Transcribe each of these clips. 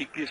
21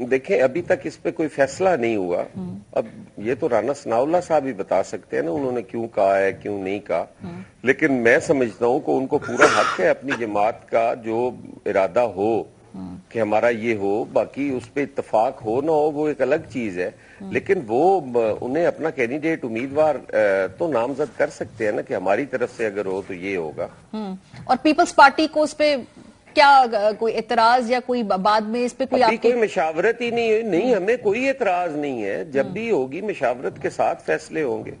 دیکھیں ابھی تک اس پہ کوئی فیصلہ نہیں ہوا. اب یہ تو رانا ثناءاللہ صاحب ہی بتا سکتے ہیں نا انہوں نے کیوں کہا ہے کیوں نہیں کہا. لیکن میں سمجھتا ہوں کہ ان کو پورا حق ہے اپنی جماعت کا جو ارادہ ہو کہ ہمارا یہ ہو, باقی اس پہ اتفاق ہو نہ ہو وہ ایک الگ چیز ہے, لیکن وہ انہیں اپنا کینڈیڈیٹ امیدوار تو نامزد کر سکتے ہیں نا کہ ہماری طرف سے اگر ہو تو یہ ہوگا. اور پیپلز پارٹی کو اس پہ کیا کوئی اعتراض یا کوئی بعد میں اس پہ کوئی مشاورت ہی نہیں ہوئی؟ نہیں, ہمیں کوئی اعتراض نہیں ہے, جب بھی ہوگی مشاورت کے ساتھ فیصلے ہوں گے.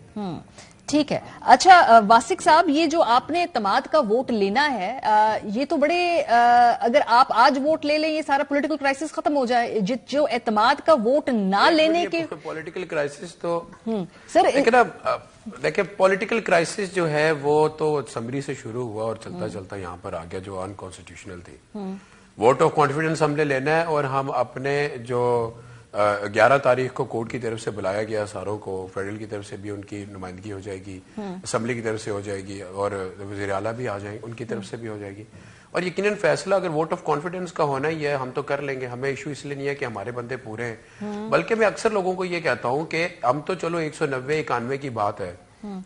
ٹھیک ہے. اچھا واسق صاحب, یہ جو آپ نے اعتماد کا ووٹ لینا ہے یہ تو بڑے, اگر آپ آج ووٹ لے لیں یہ سارا پولیٹیکل کرائسس ختم ہو جائے. جو اعتماد کا ووٹ نہ لینے کے پولیٹیکل کرائسس تو سر دیکھیں پولیٹیکل کرائسس جو ہے وہ تو اسمبلی سے شروع ہوا اور چلتا چلتا یہاں پر آ گیا جو انکانسٹیٹیوشنل تھی. ووٹ آف کانفیڈنس ہم نے لینا ہے اور ہم اپنے جو 11 تاریخ کو کورٹ کی طرف سے بلایا گیا ساروں کو, فیڈرل کی طرف سے بھی ان کی نمائندگی ہو جائے گی, اسمبلی کی طرف سے ہو جائے گی اور وزیر اعلیٰ بھی آ جائیں گے, ان کی طرف سے بھی ہو جائے گی. اور یقیناً فیصلہ اگر ووٹ آف کانفیڈنس کا ہونا ہی ہے ہم تو کر لیں گے. ہمیں ایشو اس لیے نہیں ہے کہ ہمارے بندے پورے ہیں, بلکہ میں اکثر لوگوں کو یہ کہتا ہوں کہ ہم تو چلو 190-91 کی بات ہے,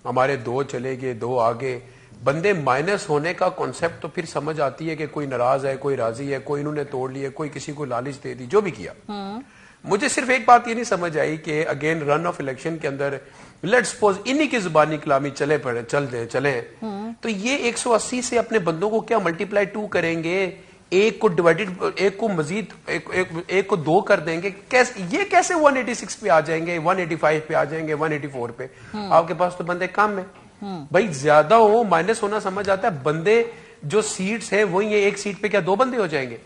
ہمارے 2 چلے گئے 2 آگے, بندے مائنس ہونے کا کانسیپٹ تو پھر سمجھ آتی ہے کہ کوئی ناراض ہے, کوئی راضی ہے, کوئی انہوں نے توڑ لیا, کوئی کسی کو لالچ دے دی, جو بھی کیا. مجھے صرف ایک بات یہ نہیں سمجھ آئی کہ اگین رن آف الیکشن کے اندر لیٹس سپوز انہی کی زبانی کلامی چلیں تو یہ 180 سے اپنے بندوں کو کیا ملٹیپلائی 2 کریں گے, ایک کو ڈیوائڈڈ, ایک کو مزید ایک کو 2 کر دیں گے, یہ کیسے 186 پہ آ جائیں گے, 185 پہ آ جائیں گے, 184 پہ. آپ کے پاس تو بندے کم ہیں بھائی, زیادہ ہو مائنس ہونا سمجھ آتا ہے, بندے جو سیٹس ہیں وہی ہے, ایک سیٹ پہ کیا 2 بندے ہو جائیں گے.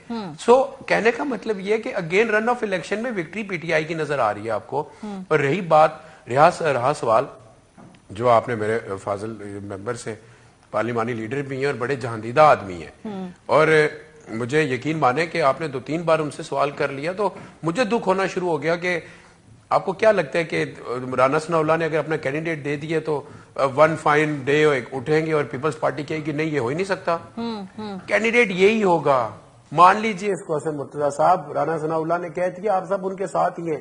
سو کہنے کا مطلب یہ کہ اگین رن آف الیکشن میں وکٹری پی ٹی آئی کی نظر آ رہی ہے آپ کو. اور رہا سوال جو آپ نے میرے فاضل ممبر سے, پارلیمانی لیڈر بھی ہیں اور بڑے جہاندیدہ آدمی ہیں, اور مجھے یقین مانے کہ آپ نے 2-3 بار ان سے سوال کر لیا تو مجھے دکھ ہونا شروع ہو گیا کہ آپ کو کیا لگتا ہے کہ رانا ثناءاللہ نے اگر اپنا کینڈیڈیٹ دے دیے تو ون فائن ڈے اٹھیں گے اور پیپلز پارٹی کہے گی نہیں یہ ہو ہی نہیں سکتا, کینڈیڈیٹ یہی ہوگا. مان لیجئے اس کو حسن مرتضیٰ صاحب, رانا ثناءاللہ نے کہہ دیا آپ سب ان کے ساتھ ہی ہیں,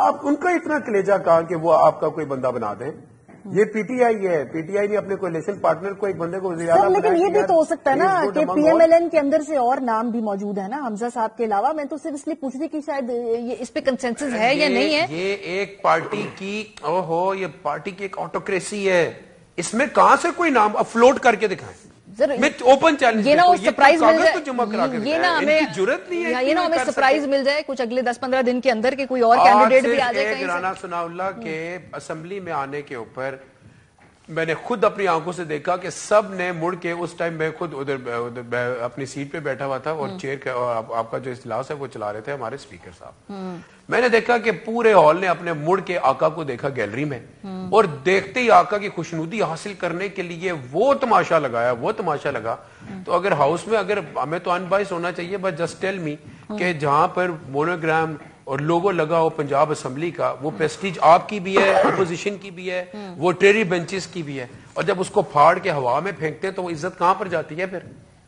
آپ ان کا اتنا کلیجہ کہا کہ وہ آپ کا کوئی بندہ بنا دیں. یہ پی ٹی آئی ہے, پی ٹی آئی نے اپنے کولیشن پارٹنر کو ایک بندے کو وزیر اعلیٰ بنایا. لیکن یہ بھی تو ہو سکتا ہے نا کہ پی ایم ایل این کے اندر سے اور نام بھی موجود ہے نا حمزہ صاحب کے علاوہ. میں تو صرف اس لیے پوچھ رہی کہ شاید یہ اس پہ کنسنسس ہے یا نہیں ہے. یہ ایک پارٹی کی یہ پارٹی کی ایک آٹوکریسی ہے, اس میں کہاں سے کوئی نام افلوٹ کر کے دکھائیں. اوپن چیلنج, یہ نہ سرپرائز مل جائے, یہ نہ ہمیں سرپرائز مل جائے کچھ اگلے 10-15 دن کے اندر کہ کوئی اور کینڈیڈیٹ بھی آ جائے. رانا ثناءاللہ کے اسمبلی میں آنے کے اوپر میں نے خود اپنی آنکھوں سے دیکھا کہ سب نے مڑ کے, اس ٹائم میں خود ادھر اپنی سیٹ پہ بیٹھا ہوا تھا اور چیئر آپ کا جو اجلاس ہے وہ چلا رہے تھے ہمارے اسپیکر صاحب. میں نے دیکھا کہ پورے ہال نے اپنے مڑ کے آقا کو دیکھا گیلری میں, اور دیکھتے ہی آقا کی خوشنودی حاصل کرنے کے لیے وہ تماشا لگا. تو اگر ہاؤس میں اگر ہمیں تو انبائس ہونا چاہیے, بس جسٹ ٹیل می کہ جہاں پر مونوگرام اور لوگو لگا ہو پنجاب اسمبلی کا, وہ پیسٹیج آپ کی بھی ہے, اپوزیشن کی بھی ہے, وہ ٹیری بینچز کی بھی ہے, اور جب اس کو پھاڑ کے ہوا میں پھینکتے تو وہ عزت کہاں پر جاتی ہے. پھر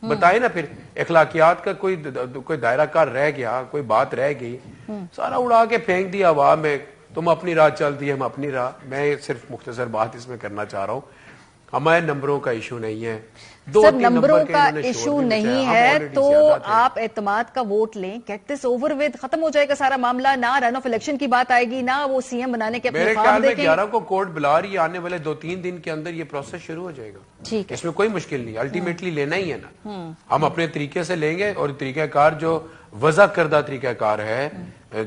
بتائے نا, پھر اخلاقیات کا کوئی دائرہ کار رہ گیا, کوئی بات رہ گئی, سارا اڑا کے پھینک دیا ہوا میں. تم اپنی راہ چل دی, ہم اپنی راہ. میں صرف مختصر بات اس میں کرنا چاہ رہا ہوں, ہمارے نمبروں کا ایشو نہیں ہے, سر نمبروں کا ایشو نہیں ہے تو آپ اعتماد کا ووٹ لیں, گیٹ دس اوور ود, ختم ہو جائے گا سارا معاملہ. نہ رن آف الیکشن کی بات آئے گی, نہ وہ سی ایم بنانے کے میرے خیال میں 11 کو کورٹ بلا رہی ہے, آنے والے 2-3 دن کے اندر یہ پروسیس شروع ہو جائے گا. ٹھیک ہے, اس میں کوئی مشکل نہیں, الٹیمیٹلی لینا ہی ہے نا. ہم اپنے طریقے سے لیں گے, اور طریقہ کار جو وضع کردہ طریقہ کار ہے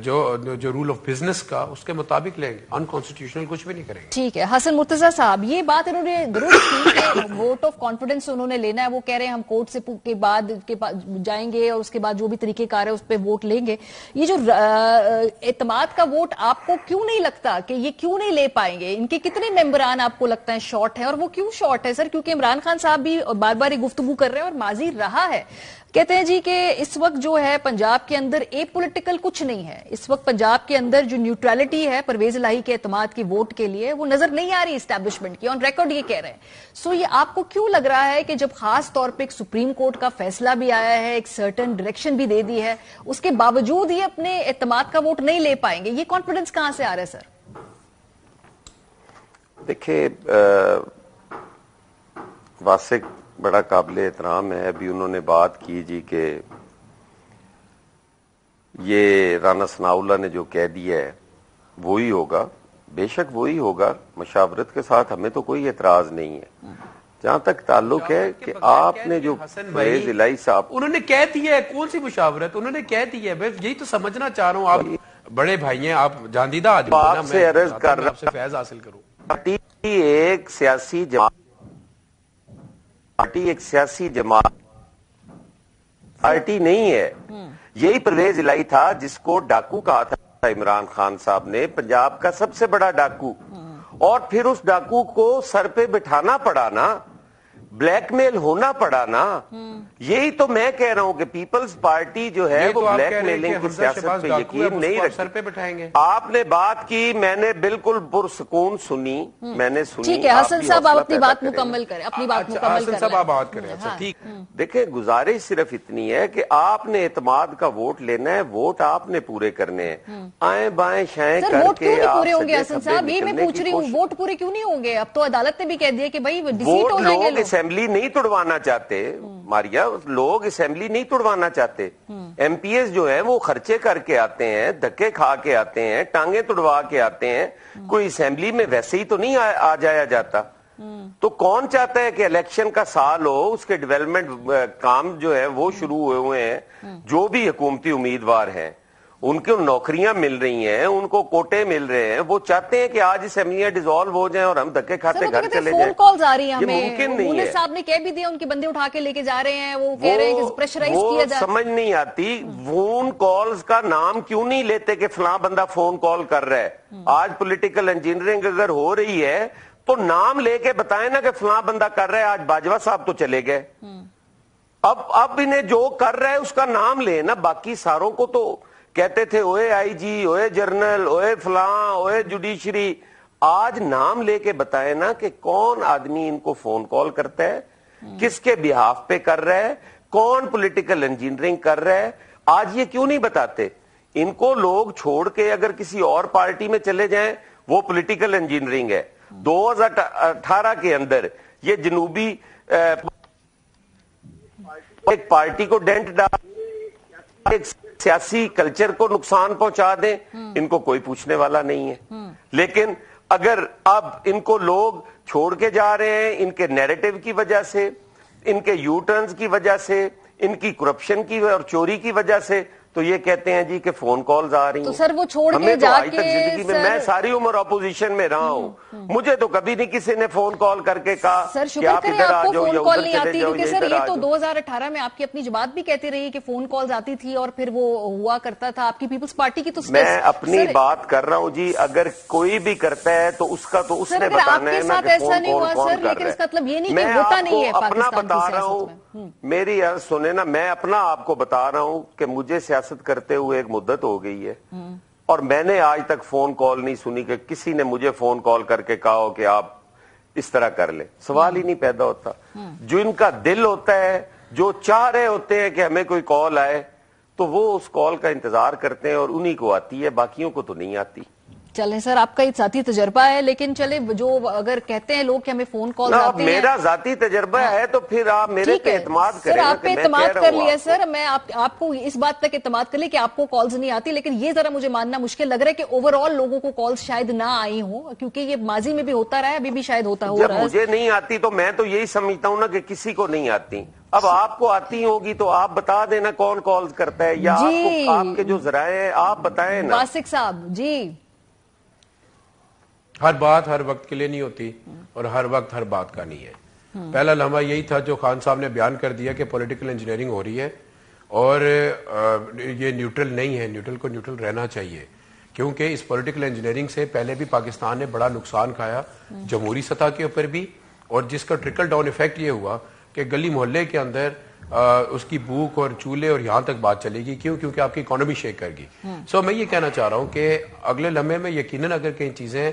جو رول آف بزنس کا, اس کے مطابق لیں گے, انکانسٹیٹیوشنل کچھ بھی نہیں کریں گے. ٹھیک ہے. حسن مرتضیٰ صاحب, یہ بات انہوں نے درست کی کہ ووٹ آف کانفیڈنس انہوں نے لینا ہے. وہ کہہ رہے ہیں ہم کورٹ سے کے بعد جائیں گے اور اس کے بعد جو بھی طریقہ کار ہے اس پہ ووٹ لیں گے. یہ جو اعتماد کا ووٹ آپ کو کیوں نہیں لگتا کہ یہ کیوں نہیں لے پائیں گے؟ ان کے کتنے ممبران آپ کو لگتا ہے شارٹ ہے, اور وہ کیوں شارٹ ہے سر؟ کیونکہ عمران خان صاحب بھی بار بار یہ گفتگو کر رہے ہیں اور ماضی رہا ہے. کہتے ہیں جی کہ اس وقت جو ہے پنجاب کے اندر اے پولیٹیکل کچھ نہیں ہے. اس وقت پنجاب کے اندر جو نیوٹرلٹی ہے پرویز الہی کے اعتماد کی ووٹ کے لیے وہ نظر نہیں آ رہی اسٹیبلشمنٹ کی, آن ریکارڈ یہ کہہ رہے ہیں. سو یہ آپ کو کیوں لگ رہا ہے کہ جب خاص طور پہ ایک سپریم کورٹ کا فیصلہ بھی آیا ہے, ایک سرٹن ڈائریکشن بھی دے دی ہے, اس کے باوجود یہ اپنے اعتماد کا ووٹ نہیں لے پائیں گے, یہ کانفیڈنس کہاں سے آ رہا ہے سر؟ دیکھیں, واسق بڑا قابل احترام ہے. ابھی انہوں نے بات کی جی کہ یہ رانا ثناء اللہ نے جو کہہ دیا ہے وہی ہوگا. بے شک وہی ہوگا, مشاورت کے ساتھ ہمیں تو کوئی اعتراض نہیں ہے. جہاں تک تعلق ہے کہ آپ نے جو فیض الہی صاحب انہوں نے کہہ دیا ہے, کون سی مشاورت, انہوں نے کہہ دیا ہے. یہی تو سمجھنا چاہ رہا ہوں, آپ بڑے بھائی ہیں, آپ جاندیدہ آدمی ہیں, آپ سے عرض کر رہا آپ سے فیض حاصل کروں. پارٹی ایک سیاسی جماعت پارٹی نہیں ہے. یہی پرویز الہی تھا جس کو ڈاکو کہا تھا عمران خان صاحب نے, پنجاب کا سب سے بڑا ڈاکو, اور پھر اس ڈاکو کو سر پہ بٹھانا پڑا نا, بلیک میل ہونا پڑا نا. یہی تو میں کہہ رہا ہوں کہ پیپلز پارٹی جو ہے وہ بلیک میلنگ کی سیاست پہ یقین نہیں رکھتی. آپ نے بات کی, میں نے بالکل پرسکون سنی, میں نے سنی. ٹھیک ہے حسن صاحب, آپ اپنی بات مکمل کریں, اپنی بات مکمل کریں. صاحب آپ بات کریں. ٹھیک, دیکھیں گزارش صرف اتنی ہے کہ آپ نے اعتماد کا ووٹ لینا ہے, ووٹ آپ نے پورے کرنے ہیں. آئیں بائیں شائیں کر کے ووٹ کیوں نہیں پورے ہوں گے حسن صاحب, یہ میں پوچھ رہی ہوں, ووٹ پورے کیوں نہیں ہوں گے؟ اب تو عدالت نے بھی کہہ دیا کہ بھائی ڈیسیٹ ہو جائیں گے. لوگ اسمبلی نہیں توڑوانا چاہتے ماریا, لوگ اسمبلی نہیں توڑوانا چاہتے. ایم پی ایس جو ہیں وہ خرچے کر کے آتے ہیں, دھکے کھا کے آتے ہیں, ٹانگیں توڑوا کے آتے ہیں. کوئی اسمبلی میں ویسے ہی تو نہیں آ جایا جاتا. تو کون چاہتا ہے کہ الیکشن کا سال ہو, اس کے ڈیولپمنٹ کام جو ہے وہ شروع ہوئے ہیں. جو بھی حکومتی امیدوار ہیں ان کو نوکریاں مل رہی ہیں, ان کو کوٹے مل رہے ہیں, وہ چاہتے ہیں کہ آج اسمبلیاں ڈیزالو ہو جائیں اور ہم دھکے کھاتے گھر چلے جائیں. فون کالز آ رہی ہیں ہمیں, ممکن نہیں ہے. صاحب نے کہہ بھی دیا ان کے بندے اٹھا کے لے کے جا رہے ہیں, وہ کہہ رہے ہیں کہ پریشرائز کیا جائے. سمجھ نہیں آتی فون کالز کا نام کیوں نہیں لیتے کہ فلاں بندہ فون کال کر رہا ہے. آج پولیٹیکل انجینئرنگ اگر ہو رہی ہے تو نام لے کے بتائیں نا کہ فلاں بندہ کر رہا ہے. آج باجوہ صاحب تو چلے گئے, اب انہیں جو کر رہا ہے اس کا نام لے نا. باقی ساروں کو تو کہتے تھے اوے آئی جی, اوے جرنل, اوے فلاں, اوے جوڈیشری. آج نام لے کے بتائیں نا کہ کون آدمی ان کو فون کال کرتا ہے, کس کے بہاف پہ کر رہا ہے, کون پولیٹیکل انجینئرنگ کر رہا ہے. آج یہ کیوں نہیں بتاتے؟ ان کو لوگ چھوڑ کے اگر کسی اور پارٹی میں چلے جائیں وہ پولیٹیکل انجینئرنگ ہے. 2018 کے اندر یہ جنوبی ایک پارٹی کو ڈینٹ ڈال, ایک سیاسی کلچر کو نقصان پہنچا دیں, ان کو کوئی پوچھنے والا نہیں ہے. لیکن اگر اب ان کو لوگ چھوڑ کے جا رہے ہیں ان کے نیریٹو کی وجہ سے, ان کے یو ٹرنز کی وجہ سے, ان کی کرپشن کی اور چوری کی وجہ سے, تو یہ کہتے ہیں جی کہ فون کالز آ رہی ہیں. تو سر وہ چھوڑ ہمیں کے تو جا آج تک زندگی میں, میں ساری عمر اپوزیشن میں رہا ہوں, مجھے تو کبھی نہیں کسی نے فون کال کر کے کہا سر کہ شکر آپ کریں ادھر آ آپ کو جاؤ فون یا کال ادھر نہیں چلے آتی, جاؤ کیونکہ یا سر ادھر یہ آ تو جاؤ. 2018 میں آپ کی اپنی جماعت بھی کہتی رہی کہ فون کالز آتی تھی اور پھر وہ ہوا کرتا تھا. آپ کی پیپلز پارٹی کی تو میں اپنی بات کر رہا ہوں جی, اگر کوئی بھی کرتا ہے تو اس کا تو اس نے بتانا ہے نا کہ فون کال کون کر رہا ہے. اس کا مطلب یہ نہیں میں کہ ہوتا آپ نہیں ہے کو اپنا پاکستان بتا کی رہا ہوں, سیاست میں. میری عرض سنیں نا, میں اپنا آپ کو بتا رہا ہوں کہ مجھے سیاست کرتے ہوئے ایک مدت ہو گئی ہے, اور میں نے آج تک فون کال نہیں سنی کہ کسی نے مجھے فون کال کر کے کہا ہو کہ آپ اس طرح کر لیں. سوال ہی نہیں پیدا ہوتا. جو ان کا دل ہوتا ہے, جو چاہ رہے ہوتے ہیں کہ ہمیں کوئی کال آئے, تو وہ اس کال کا انتظار کرتے ہیں اور انہی کو آتی ہے, باقیوں کو تو نہیں آتی. چلیں سر, آپ کا یہ ذاتی تجربہ ہے, لیکن چلے جو اگر کہتے ہیں لوگ کہ ہمیں فون کال آتے ہیں, میرا ذاتی تجربہ ہے تو پھر آپ میرے پہ اعتماد کریں. سر آپ پہ اعتماد کر لیا سر, میں آپ کو اس بات تک اعتماد کر لی کہ آپ کو کالز نہیں آتی, لیکن یہ ذرا مجھے ماننا مشکل لگ رہا ہے کہ اوور آل لوگوں کو کالز شاید نہ آئی ہوں, کیونکہ یہ ماضی میں بھی ہوتا رہا ہے, ابھی بھی شاید ہوتا ہو رہا ہے. جب مجھے نہیں آتی تو میں تو یہی سمجھتا ہوں نا کہ کسی کو نہیں آتی. اب آپ کو آتی ہوگی تو آپ بتا دینا کون کالز کرتا ہے, یا آپ کے جو ذرائع ہیں آپ بتائیں نا. واسق صاحب جی, ہر بات ہر وقت کے لیے نہیں ہوتی اور ہر وقت ہر بات کا نہیں ہے. پہلا لمحہ یہی تھا جو خان صاحب نے بیان کر دیا کہ پولیٹیکل انجینئرنگ ہو رہی ہے اور یہ نیوٹرل نہیں ہے. نیوٹرل کو نیوٹرل رہنا چاہیے, کیونکہ اس پولیٹیکل انجینئرنگ سے پہلے بھی پاکستان نے بڑا نقصان کھایا جمہوری سطح کے اوپر بھی, اور جس کا ٹرکل ڈاؤن ایفیکٹ یہ ہوا کہ گلی محلے کے اندر اس کی بھوک اور چولہے اور یہاں تک بات چلے گی. کیوں؟ کیونکہ آپ کی اکانومی شیک کر گئی. سو میں یہ کہنا چاہ رہا ہوں کہ اگلے لمحے میں یقیناً اگر کئی چیزیں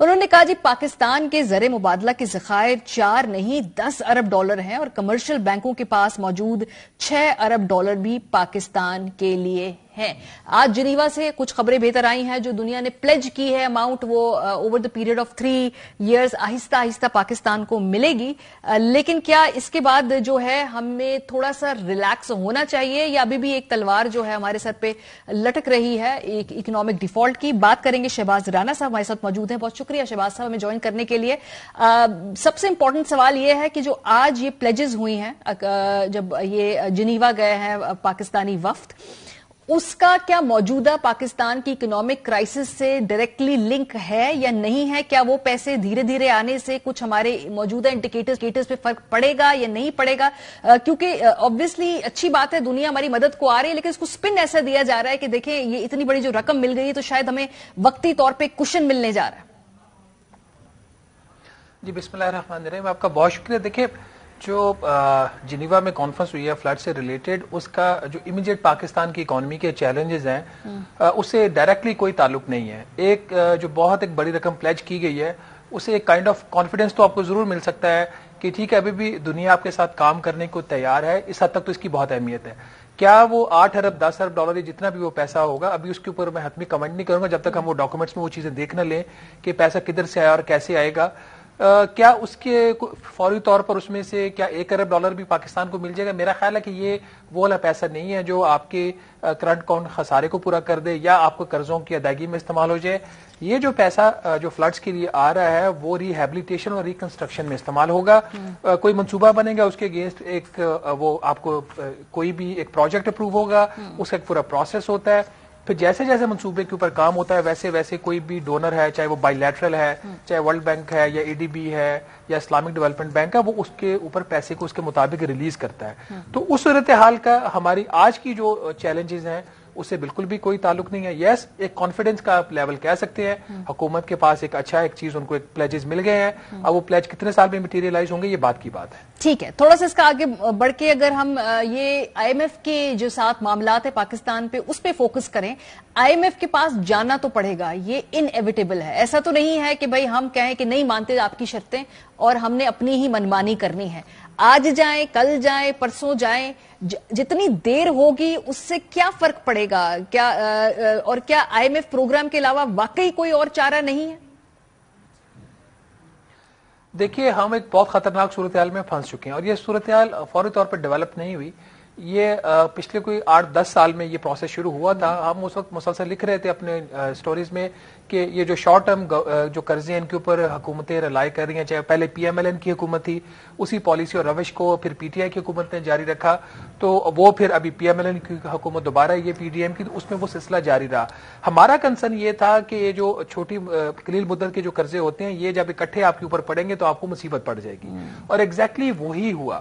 انہوں نے کہا جی پاکستان کے زر مبادلہ کے ذخائر 4 نہیں 10 ارب ڈالر ہیں اور کمرشل بینکوں کے پاس موجود 6 ارب ڈالر بھی پاکستان کے لیے ہیں. آج جنیوا سے کچھ خبریں بہتر آئی ہیں. جو دنیا نے پلیج کی ہے اماؤنٹ وہ over the period of 3 years آہستہ آہستہ پاکستان کو ملے گی, لیکن کیا اس کے بعد جو ہے ہمیں تھوڑا سا ریلیکس ہونا چاہیے یا ابھی بھی ایک تلوار جو ہے ہمارے سر پہ لٹک رہی ہے ایک اکنامک ڈیفالٹ کی؟ بات کریں گے. شہباز رانا صاحب ہمارے ساتھ موجود ہیں. بہت شکریہ شہباز صاحب ہمیں جوائن کرنے کے لیے. سب سے امپورٹنٹ سوال یہ ہے کہ جو آج یہ پلیجز ہوئی ہیں جب یہ جنیوا گئے ہیں پاکستانی وفد, اس کا کیا موجودہ پاکستان کی اکنامک کرائسس سے ڈائریکٹلی لنک ہے یا نہیں ہے؟ کیا وہ پیسے دھیرے دھیرے آنے سے کچھ ہمارے موجودہ انڈیکیٹرز پہ فرق پڑے گا یا نہیں پڑے گا؟ کیونکہ آبویسلی اچھی بات ہے دنیا ہماری مدد کو آ رہی ہے, لیکن اس کو سپن ایسا دیا جا رہا ہے کہ دیکھیں یہ اتنی بڑی جو رقم مل گئی ہے تو شاید ہمیں وقتی طور پہ کشن ملنے جا رہا ہے. جی بسم اللہ الرحمن الرحیم, آپ کا بہت شکریہ. دیکھیں جو جنیوا میں کانفرنس ہوئی ہے فلڈ سے ریلیٹڈ, اس کا جو امیڈیٹ پاکستان کی اکانومی کے چیلنجز ہیں اس سے ڈائریکٹلی کوئی تعلق نہیں ہے. ایک جو بہت ایک بڑی رقم پلیج کی گئی ہے اسے ایک کائنڈ آف کانفیڈنس تو آپ کو ضرور مل سکتا ہے کہ ٹھیک ہے ابھی بھی دنیا آپ کے ساتھ کام کرنے کو تیار ہے. اس حد تک تو اس کی بہت اہمیت ہے. کیا وہ 8 ارب 10 ارب ڈالر جتنا بھی وہ پیسہ ہوگا, ابھی اس کے اوپر میں حتمی کمنٹ نہیں کروں گا جب تک ہم وہ ڈاکومنٹس میں وہ چیزیں دیکھ نہ لیں کہ پیسہ کدھر سے آیا اور کیسے آئے گا. کیا اس کے فوری طور پر اس میں سے کیا 1 ارب ڈالر بھی پاکستان کو مل جائے گا؟ میرا خیال ہے کہ یہ وہ والا پیسہ نہیں ہے جو آپ کے کرنٹ اکاؤنٹ خسارے کو پورا کر دے یا آپ کو قرضوں کی ادائیگی میں استعمال ہو جائے. یہ جو پیسہ جو فلڈز کے لیے آ رہا ہے وہ ریہیبلیٹیشن اور ریکنسٹرکشن میں استعمال ہوگا. کوئی منصوبہ بنے گا, اس کے اگینسٹ ایک وہ آپ کو کوئی بھی ایک پروجیکٹ اپروو ہوگا, اس کا ایک پورا پروسیس ہوتا ہے. پھر جیسے جیسے منصوبے کے اوپر کام ہوتا ہے ویسے ویسے کوئی بھی ڈونر ہے, چاہے وہ بائی لیٹرل ہے, چاہے ورلڈ بینک ہے یا ADB ہے یا اسلامک ڈیولپمنٹ بینک ہے, وہ اس کے اوپر پیسے کو اس کے مطابق ریلیز کرتا ہے. تو اس صورتحال کا ہماری آج کی جو چیلنجز ہیں اس سے بالکل بھی کوئی تعلق نہیں ہے. یس ایک کانفیڈنس کا آپ لیول کہہ سکتے ہیں, حکومت کے پاس ایک اچھا ایک چیز ان کو ایک پلیجز مل گئے ہیں. اب وہ پلیج کتنے سال میں مٹیریلائز ہوں گے یہ بات کی بات ہے. ٹھیک ہے, تھوڑا سا اس کا آگے بڑھ کے اگر ہم یہ IMF کے جو ساتھ معاملات ہیں پاکستان پہ اس پہ فوکس کریں. IMF کے پاس جانا تو پڑے گا, یہ انیویٹیبل ہے. ایسا تو نہیں ہے کہ بھائی ہم کہیں کہ نہیں مانتے آپ کی شرطیں اور ہم نے اپنی ہی منمانی کرنی ہے. آج جائیں, کل جائیں, پرسوں جائیں, جتنی دیر ہوگی اس سے کیا فرق پڑے گا؟ کیا اور کیا IMF پروگرام کے علاوہ واقعی کوئی اور چارہ نہیں ہے؟ دیکھیے ہم ایک بہت خطرناک صورتحال میں پھنس چکے ہیں اور یہ صورتحال فوری طور پر ڈیولپ نہیں ہوئی. یہ پچھلے کوئی 8-10 سال میں یہ پروسیس شروع ہوا تھا. ہم اس وقت مسلسل لکھ رہے تھے اپنے سٹوریز میں کہ یہ جو شارٹ ٹرم جو قرضے ہیں ان کے اوپر حکومتیں رلائی کر رہی ہیں, چاہے پہلے PMLN کی حکومت تھی, اسی پالیسی اور روش کو پھر PTI کی حکومت نے جاری رکھا, تو وہ پھر ابھی PMLN کی حکومت دوبارہ یہ PDM کی, اس میں وہ سلسلہ جاری رہا. ہمارا کنسرن یہ تھا کہ یہ جو چھوٹی قلیل مدت کے جو قرضے ہوتے ہیں یہ جب اکٹھے آپ کے اوپر پڑیں گے تو آپ کو مصیبت پڑ جائے گی, اور ایگزیکٹلی وہی ہوا.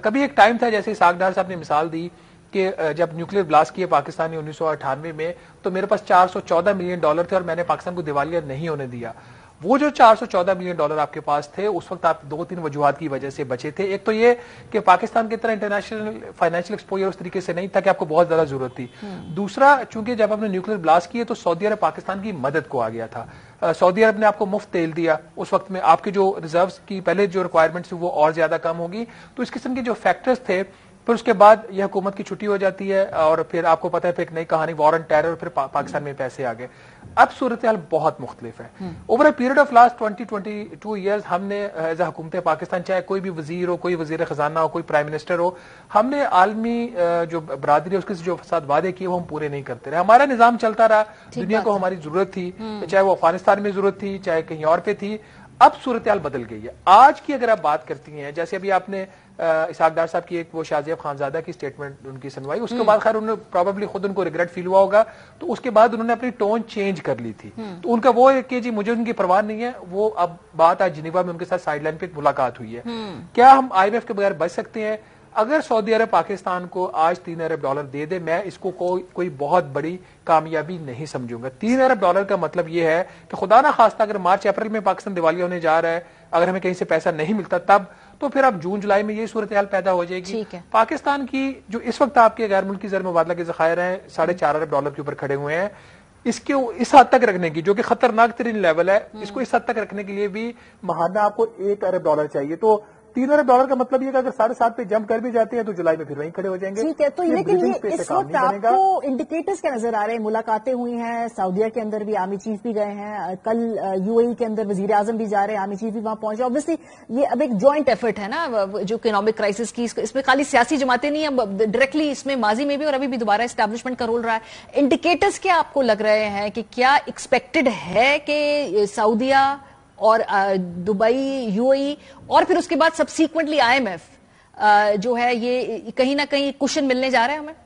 کبھی ایک ٹائم تھا جیسے اسحاق ڈار صاحب نے مثال دی کہ جب نیوکلیر بلاسٹ کیے پاکستان نے 1998 میں تو میرے پاس $414 ملین تھے اور میں نے پاکستان کو دیوالیہ نہیں ہونے دیا. وہ جو $414 ملین آپ کے پاس تھے اس وقت آپ 2-3 وجوہات کی وجہ سے بچے تھے. ایک تو یہ کہ پاکستان کی طرح انٹرنیشنل فائنینشیل ایکسپوجر اس طریقے سے نہیں تھا کہ آپ کو بہت زیادہ ضرورت تھی. دوسرا, چونکہ جب ہم نے نیوکلیر بلاسٹ کیے تو سعودی عرب پاکستان کی مدد کو آ گیا تھا. سعودی عرب نے آپ کو مفت تیل دیا, اس وقت میں آپ کے جو ریزروز کی پہلے جو ریکوائرمنٹس تھی وہ اور زیادہ کم ہوگی. تو اس قسم کے جو فیکٹرز تھے, پھر اس کے بعد یہ حکومت کی چھٹی ہو جاتی ہے اور پھر آپ کو پتا ہے پھر ایک نئی کہانی وار اینڈ ٹیرر, پھر پاکستان میں پیسے آ گئے. اب صورتحال بہت مختلف ہے. Over a period of last 20-22 years ہم نے ایز اے حکومت پاکستان, چاہے کوئی بھی وزیر ہو, کوئی وزیر خزانہ ہو, کوئی پرائم منسٹر ہو, ہم نے عالمی جو برادری ہے اس کے جو ساتھ وعدے کیے وہ ہم پورے نہیں کرتے رہے. ہمارا نظام چلتا رہا, دنیا کو ہماری ضرورت تھی, چاہے وہ افغانستان میں ضرورت تھی, چاہے کہیں اور پہ تھی. اب صورتحال بدل گئی ہے. آج کی اگر آپ بات کرتی ہیں, جیسے ابھی آپ نے اسحاق ڈار صاحب کی ایک وہ شازیب خانزادہ کی سٹیٹمنٹ ان کی سنوائی, اس کے بعد خیر انہوں نے پروبیبلی خود ان کو ریگریٹ فیل ہوا ہوگا, تو اس کے بعد انہوں نے اپنی ٹون چینج کر لی تھی. تو ان کا وہ ہے کہ جی مجھے ان کی پرواہ نہیں ہے. وہ اب بات آج جنیوا میں ان کے ساتھ سائیڈ لائن پہ ملاقات ہوئی ہے. کیا ہم IMF کے بغیر بچ سکتے ہیں؟ اگر سعودی عرب پاکستان کو آج $3 ارب دے دے, میں اس کو کوئی بہت بڑی کامیابی نہیں سمجھوں گا. $3 ارب کا مطلب یہ ہے کہ خدا نہ خواستہ اگر مارچ اپریل میں پاکستان دیوالیہ ہونے جا رہا ہے, اگر ہمیں کہیں سے پیسہ نہیں ملتا تب, تو پھر اب جون جولائی میں یہ صورتحال پیدا ہو جائے گی. پاکستان کی جو اس وقت آپ کے غیر ملکی زر مبادلہ کے ذخائر ہیں $4.5 ارب کے اوپر کھڑے ہوئے ہیں. اس کے اس حد تک رکھنے کی جو کہ خطرناک ترین لیول ہے، اس کو اس حد تک رکھنے کے لیے بھی ماہانہ آپ کو $1 ارب چاہیے. تو $3 ارب کا مطلب یہ کہ اگر 7.5 پہ جمپ کر بھی جاتے ہیں تو جولائی میں پھر وہیں کھڑے ہو جائیں گے. ٹھیک ہے. تو لیکن اس وقت آپ کو انڈیکیٹرز کیا نظر آ رہے ہیں؟ ملاقاتیں ہوئی ہیں، سعودیہ کے اندر بھی آرمی چیف بھی گئے ہیں، کل UAE کے اندر وزیر اعظم بھی جا رہے ہیں، آرمی چیف بھی وہاں پہنچے. اوبیسلی یہ اب ایک جوائنٹ ایفرٹ ہے نا جو اکنامک کرائسس کی، اس میں خالی سیاسی جماعتیں نہیں ہیں، ڈائریکٹلی اس میں ماضی میں بھی اور ابھی بھی دوبارہ اسٹیبلشمنٹ کا رول رہا ہے. انڈیکیٹرز کیا آپ کو لگ رہے ہیں کہ کیا ایکسپیکٹڈ ہے کہ سعودیہ اور دبئی، UAE اور پھر اس کے بعد سبسیکوینٹلی IMF جو ہے یہ کہیں نہ کہیں کشن ملنے جا رہا ہے ہمیں؟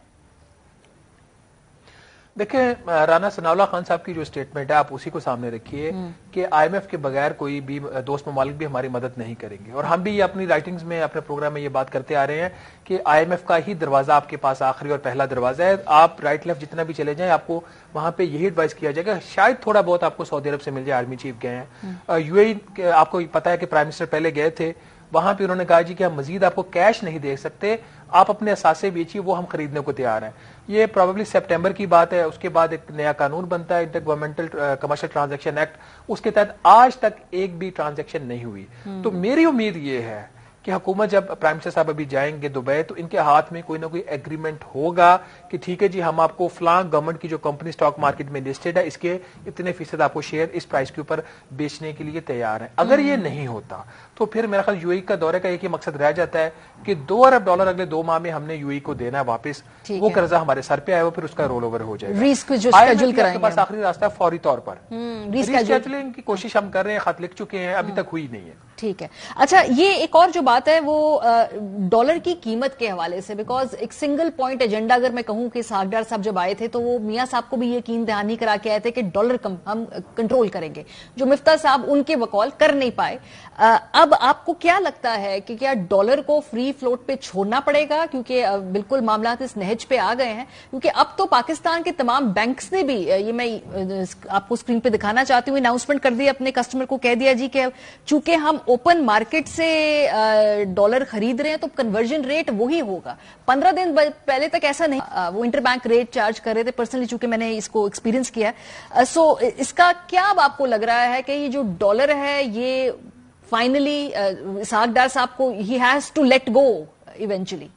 دیکھیں رانا ثناء اللہ خان صاحب کی جو اسٹیٹمنٹ ہے آپ اسی کو سامنے رکھیے کہ IMF کے بغیر کوئی بھی دوست ممالک بھی ہماری مدد نہیں کریں گے. اور ہم بھی اپنی رائٹنگز میں، اپنے پروگرام میں یہ بات کرتے آ رہے ہیں کہ IMF کا ہی دروازہ آپ کے پاس آخری اور پہلا دروازہ ہے. آپ رائٹ لیفٹ جتنا بھی چلے جائیں آپ کو وہاں پہ یہی ایڈوائز کیا جائے گا. شاید تھوڑا بہت آپ کو سعودی عرب سے مل جائے، آرمی چیف گئے ہیں. UAE آپ کو پتا ہے کہ پرائم منسٹر پہلے گئے تھے، وہاں پہ انہوں نے کہا جی کہ ہم مزید آپ کو کیش نہیں دے سکتے، آپ اپنے اثاثے بیچیے، وہ ہم خریدنے کو تیار ہیں. یہ پروبیبلی سپٹمبر کی بات ہے. اس کے بعد ایک نیا قانون بنتا ہے، inter governmental commercial transaction act, اس کے تحت آج تک ایک بھی ٹرانزیکشن نہیں ہوئی. تو میری امید یہ ہے کہ حکومت جب پرائم منسٹر صاحب ابھی جائیں گے دبئی تو ان کے ہاتھ میں کوئی نہ کوئی ایگریمنٹ ہوگا کہ ٹھیک ہے جی ہم آپ کو فلاں گورنمنٹ کی جو کمپنی اسٹاک مارکیٹ میں لسٹڈ ہے اس کے اتنے فیصد آپ کو شیئر اس پرائس کے اوپر بیچنے کے لیے تیار ہیں. اگر یہ نہیں ہوتا تو پھر میرا خیال UAE کا دورے کا ایک ہی مقصد رہ جاتا ہے کہ $2 ارب اگلے 2 ماہ میں ہم نے UAE کو دینا ہے واپس. وہ قرضہ ہمارے سر پہ آئے ہوا، پھر اس کا رول اوور ہو جائے گا. بس آخری راستہ ہے فوری طور پر ریسکیجولنگ کی کوشش ہم کر رہے ہیں، خط لکھ چکے ہیں، ابھی تک ہوئی نہیں ہے. ٹھیک ہے. اچھا یہ ایک اور جو بات ہے وہ ڈالر کی قیمت کے حوالے سے، بیکاز ایک سنگل پوائنٹ ایجنڈا اگر میں کہوں کہ اسحاق ڈار صاحب جب آئے تھے تو وہ میاں صاحب کو بھی یقین دہانی کرا کے آئے تھے کہ ڈالر ہم کنٹرول کریں گے، جو مفتاح صاحب ان کے بقول کر نہیں پائے. اب آپ کو کیا لگتا ہے کہ کیا ڈالر کو فری فلوٹ پہ چھوڑنا پڑے گا، کیونکہ بالکل معاملات اس نہج پہ آ گئے ہیں؟ کیونکہ اب تو پاکستان کے تمام بینکس نے بھی، یہ میں آپ کو اسکرین پہ دکھانا چاہتی ہوں، اناؤنسمنٹ کر دی اپنے کسٹمر کو، کہہ دیا جی کہ چونکہ ہم اوپن مارکیٹ سے ڈالر خرید رہے ہیں تو کنورژن ریٹ وہی ہوگا. 15 دن پہلے تک ایسا نہیں، وہ انٹر بینک ریٹ چارج کر رہے تھے. پرسنلی چونکہ میں نے اس کو ایکسپیرینس کیا ہے، سو اس کا کیا اب آپ کو لگ رہا ہے کہ یہ جو ڈالر ہے یہ فائنلی اسحاق ڈار صاحب کو he has to let go eventually?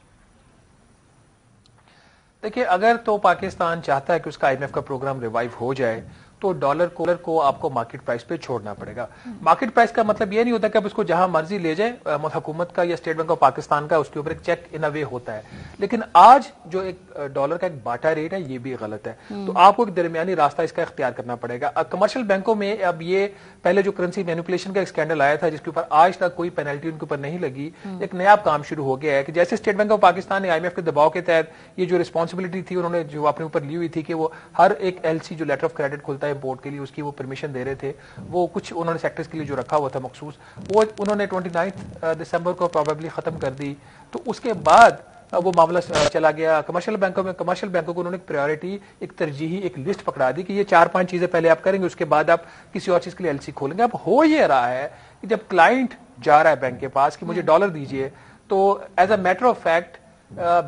دیکھیے اگر تو پاکستان چاہتا ہے کہ اس کا IMF کا پروگرام ریوائیو ہو جائے تو ڈالر کو آپ کو مارکیٹ پرائس پہ چھوڑنا پڑے گا. مارکیٹ پرائس کا مطلب یہ نہیں ہوتا کہ آپ اس کو جہاں مرضی لے جائیں، حکومت کا یا اسٹیٹ بینک آف پاکستان کا اس کے اوپر ایک چیک ان اے وے ہوتا ہے. لیکن آج جو ایک ڈالر کا ایک باٹا ریٹ ہے یہ بھی غلط ہے. تو آپ کو ایک درمیانی راستہ اس کا اختیار کرنا پڑے گا. کمرشل بینکوں میں اب یہ پہلے جو کرنسی مینیپولیشن کا ایک اسکینڈل آیا تھا جس کے اوپر آج تک کوئی پینلٹی ان کے اوپر نہیں لگی، ایک نیا کام شروع ہو گیا ہے کہ جیسے اسٹیٹ بینک آف پاکستان نے IMF کے دباؤ کے تحت یہ جو رسپانسبلٹی تھی انہوں نے جو اپنے اوپر لی ہوئی تھی کہ وہ ہر ایک LC جو لیٹر آف کریڈٹ کھلتا ہے امپورٹ کے لیے اس کی پرمیشن دے رہے تھے، وہ کچھ انہوں نے سیکٹرز کے لیے جو رکھا ہوا تھا مخصوص، وہ انہوں نے 29 دسمبر کو پروبیبلی ختم کر دی. تو اس کے بعد وہ معاملہ چلا گیا کمرشل بینکوں میں. کمرشل بینکوں کو انہوں نے ایک پرائیورٹی، ایک ترجیحی ایک لسٹ پکڑا دی کہ یہ 4-5 چیزیں پہلے آپ کریں گے، اس کے بعد آپ کسی اور چیز کے لیے LC کھولیں گے. اب ہو یہ رہا ہے کہ جب کلائنٹ جا رہا ہے بینک کے پاس کہ مجھے ڈالر دیجئے، تو as a matter of fact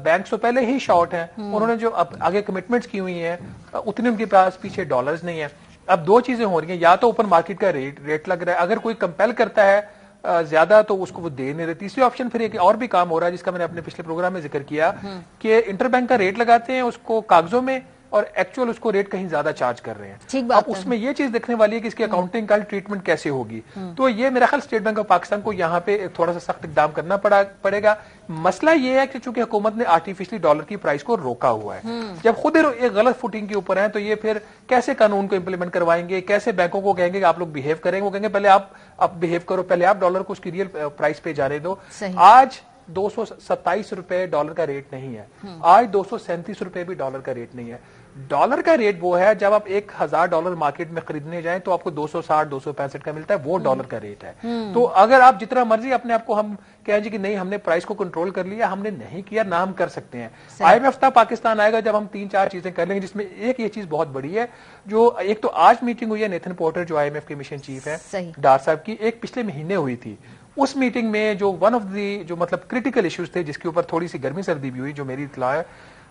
banks تو پہلے ہی شارٹ ہیں، انہوں نے جو آگے کمٹمنٹس کی ہوئی ہیں اتنے ان کے پاس پیچھے ڈالرز نہیں ہیں. اب 2 چیزیں ہو رہی ہیں، یا تو اوپن مارکیٹ کا ریٹ لگ رہا ہے، اگر کوئی کمپیل کرتا ہے زیادہ تو اس کو وہ دے نہیں رہے. تیسری آپشن پھر ایک اور بھی کام ہو رہا ہے جس کا میں نے اپنے پچھلے پروگرام میں ذکر کیا کہ انٹر بینک کا ریٹ لگاتے ہیں اس کو کاغذوں میں اور ایکچوئل اس کو ریٹ کہیں زیادہ چارج کر رہے ہیں. اب اس میں یہ چیز دیکھنے والی ہے کہ اس کی اکاؤنٹنگ کا ٹریٹمنٹ کیسے ہوگی. تو یہ میرا خیال اسٹیٹ بینک آف پاکستان کو یہاں پہ تھوڑا سا سخت اقدام کرنا پڑے گا. مسئلہ یہ ہے کہ چونکہ حکومت نے آرٹیفیشلی ڈالر کی پرائس کو روکا ہوا ہے، جب خود ایک غلط فوٹنگ کے اوپر ہیں تو یہ پھر کیسے قانون کو امپلیمنٹ کروائیں گے، کیسے بینکوں کو کہیں گے کہ آپ لوگ بہیو کریں گے. وہ کہیں گے پہلے آپ بہیو کرو، پہلے آپ ڈالر کو اس کی ریئل پرائس پہ جانے دو. آج $227 ڈالر کا ریٹ نہیں ہے، آج $237 بھی ڈالر کا ریٹ نہیں ہے. ڈالر کا ریٹ وہ ہے جب آپ $1000 مارکیٹ میں خریدنے جائیں تو آپ کو 260-265 کا ملتا ہے، وہ ڈالر کا ریٹ ہے. تو اگر آپ جتنا مرضی اپنے آپ کو ہم کہیں جی کہ نہیں ہم نے پرائس کو کنٹرول کر لیا، ہم نے نہیں کیا، نہ ہم کر سکتے ہیں. IMF تک پاکستان آئے گا جب ہم 3-4 چیزیں کر لیں گے، جس میں ایک یہ چیز بہت بڑی ہے جو ایک تو آج میٹنگ ہوئی ہے نیتھن پورٹر جو IMF کے مشن چیف ہیں ڈار صاحب کی، ایک پچھلے مہینے ہوئی تھی. اس میٹنگ میں جو ون آف دی جو مطلب کریٹیکل ایشوز تھے جس کے اوپر تھوڑی سی گرمی سردی بھی ہوئی جو میری اطلاع ہے،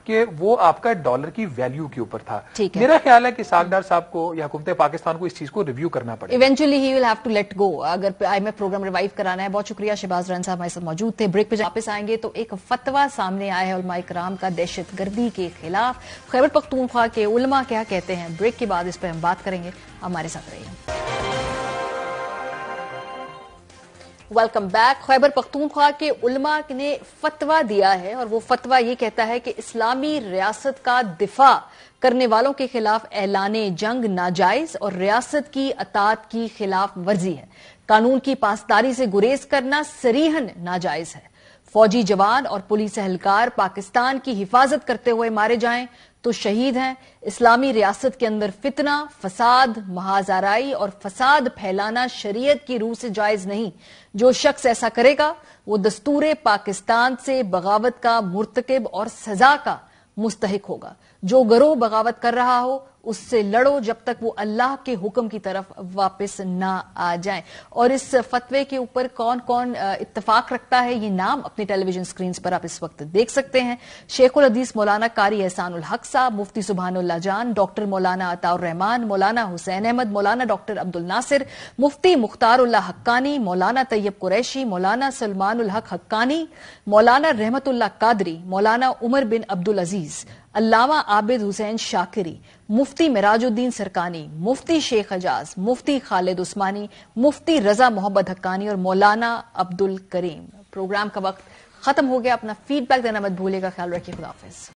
کہ وہ آپ کا ڈالر کی ویلیو کے اوپر تھا. میرا خیال ہے کہ ساکھدار صاحب کو یا حکومت پاکستان کو اس چیز کو ریویو کرنا پڑے. Eventually he will have to let go اگر I M F programme revive کرانا ہے. بہت شکریہ شہباز رحمان صاحب ہمارے ساتھ موجود تھے. بریک پہ واپس آئیں گے تو ایک فتویٰ سامنے آیا ہے علماء کرام کا دہشت گردی کے خلاف. خیبر پختونخوا کے علماء کیا کہتے ہیں؟ بریک کے بعد اس پہ ہم بات کریں گے. ہمارے ساتھ رہیے. Welcome back. خیبر پختونخوا کے علماء نے فتویٰ دیا ہے اور وہ فتویٰ یہ کہتا ہے کہ اسلامی ریاست کا دفاع کرنے والوں کے خلاف اعلان جنگ ناجائز اور ریاست کی اطاعت کی خلاف ورزی ہے. قانون کی پاسداری سے گریز کرنا صریحاً ناجائز ہے. فوجی جوان اور پولیس اہلکار پاکستان کی حفاظت کرتے ہوئے مارے جائیں تو شہید ہیں. اسلامی ریاست کے اندر فتنہ، فساد، محاذ آرائی اور فساد پھیلانا شریعت کی روح سے جائز نہیں. جو شخص ایسا کرے گا وہ دستور پاکستان سے بغاوت کا مرتکب اور سزا کا مستحق ہوگا. جو گروہ بغاوت کر رہا ہو اس سے لڑو جب تک وہ اللہ کے حکم کی طرف واپس نہ آ جائیں. اور اس فتوے کے اوپر کون کون اتفاق رکھتا ہے یہ نام اپنی ٹیلی ویژن سکرینز پر آپ اس وقت دیکھ سکتے ہیں. شیخ الحدیث مولانا قاری احسان الحق صاحب، مفتی سبحان اللہ جان، ڈاکٹر مولانا عطاء الرحمان، مولانا حسین احمد، مولانا ڈاکٹر عبد الناصر، مفتی مختار اللہ حقانی، مولانا طیب قریشی، مولانا سلمان الحق حقانی، مولانا رحمت اللہ قادری، مولانا عمر بن عبد العزیز، علامہ عابد حسین شاکری، مفتی مراج الدین سرکانی، مفتی شیخ حجاز، مفتی خالد عثمانی، مفتی رضا محمد حقانی اور مولانا عبد الکریم. پروگرام کا وقت ختم ہو گیا. اپنا فیڈ بیک دینا مت بھولے گا. خیال رکھیے. خدا حافظ.